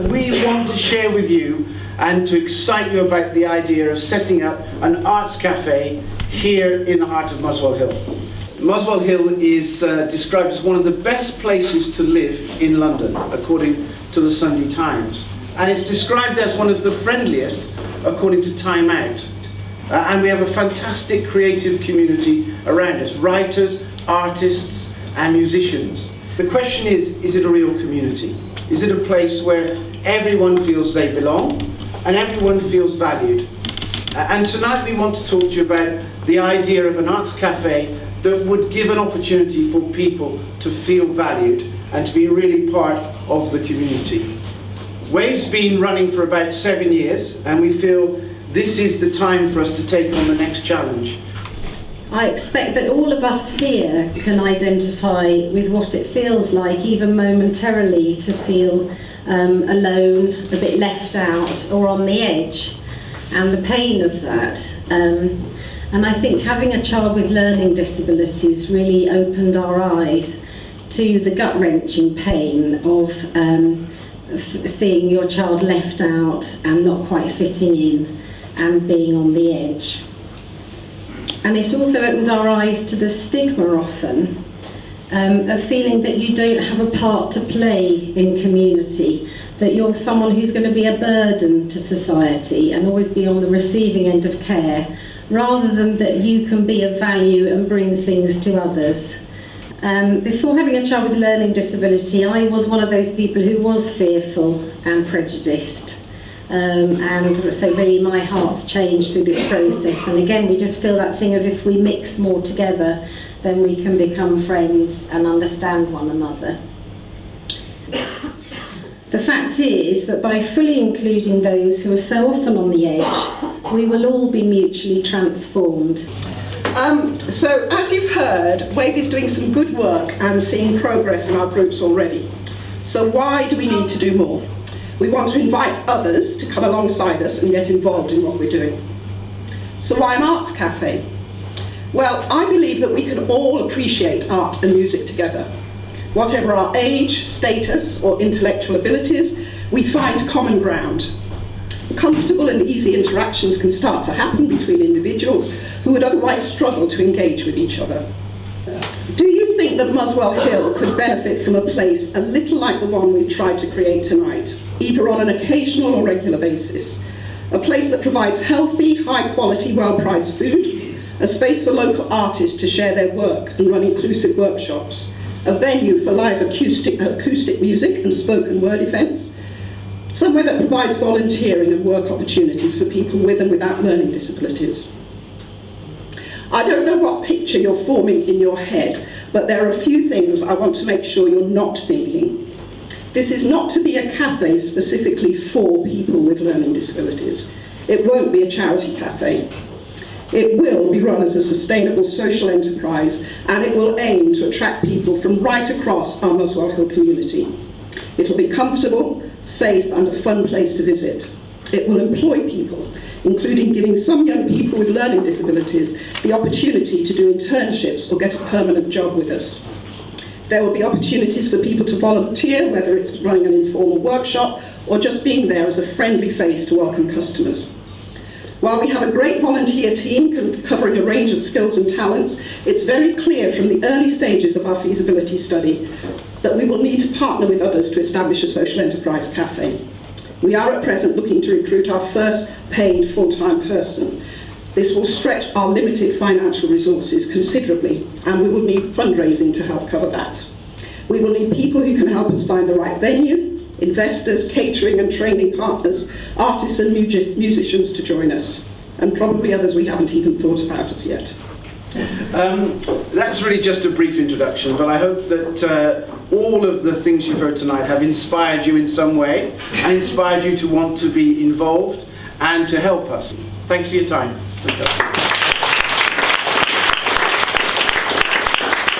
we want to share with you and to excite you about the idea of setting up an arts cafe here in the heart of Muswell Hill. Muswell Hill is described as one of the best places to live in London, according to the Sunday Times. And it's described as one of the friendliest, according to Time Out. And we have a fantastic creative community around us, writers, artists, and musicians. The question is it a real community? Is it a place where everyone feels they belong and everyone feels valued? And tonight we want to talk to you about the idea of an arts cafe that would give an opportunity for people to feel valued and to be really part of the community. Wave's been running for about 7 years, and we feel this is the time for us to take on the next challenge. I expect that all of us here can identify with what it feels like, even momentarily, to feel alone, a bit left out, or on the edge, and the pain of that. And I think having a child with learning disabilities really opened our eyes to the gut-wrenching pain of seeing your child left out and not quite fitting in and being on the edge. And it also opened our eyes to the stigma often of feeling that you don't have a part to play in community, that you're someone who's going to be a burden to society and always be on the receiving end of care, rather than that you can be of value and bring things to others. Before having a child with learning disability, I was one of those people who was fearful and prejudiced. And so really my heart's changed through this process. And again, we just feel that thing of if we mix more together, then we can become friends and understand one another. The fact is that by fully including those who are so often on the edge, we will all be mutually transformed. So as you've heard, Wave is doing some good work and seeing progress in our groups already. So why do we need to do more? We want to invite others to come alongside us and get involved in what we're doing. So why an arts cafe? Well, I believe that we can all appreciate art and music together. Whatever our age, status, or intellectual abilities, we find common ground. Comfortable and easy interactions can start to happen between individuals who would otherwise struggle to engage with each other. Do you think that Muswell Hill could benefit from a place a little like the one we've tried to create tonight, either on an occasional or regular basis? A place that provides healthy, high-quality, well-priced food, a space for local artists to share their work and run inclusive workshops, a venue for live acoustic music and spoken word events, somewhere that provides volunteering and work opportunities for people with and without learning disabilities. I don't know what picture you're forming in your head, but there are a few things I want to make sure you're not thinking. This is not to be a cafe specifically for people with learning disabilities. It won't be a charity cafe. It will be run as a sustainable social enterprise, and it will aim to attract people from right across our Muswell Hill community. It'll be comfortable, safe, and a fun place to visit. It will employ people, including giving some young people with learning disabilities the opportunity to do internships or get a permanent job with us. There will be opportunities for people to volunteer, whether it's running an informal workshop or just being there as a friendly face to welcome customers. While we have a great volunteer team covering a range of skills and talents, it's very clear from the early stages of our feasibility study that we will need to partner with others to establish a social enterprise cafe. We are at present looking to recruit our first paid full-time person. This will stretch our limited financial resources considerably, and we will need fundraising to help cover that. We will need people who can help us find the right venue, investors, catering and training partners, artists and musicians to join us, and probably others we haven't even thought about as yet. That's really just a brief introduction, but I hope that all of the things you've heard tonight have inspired you in some way and inspired you to want to be involved and to help us. Thanks for your time.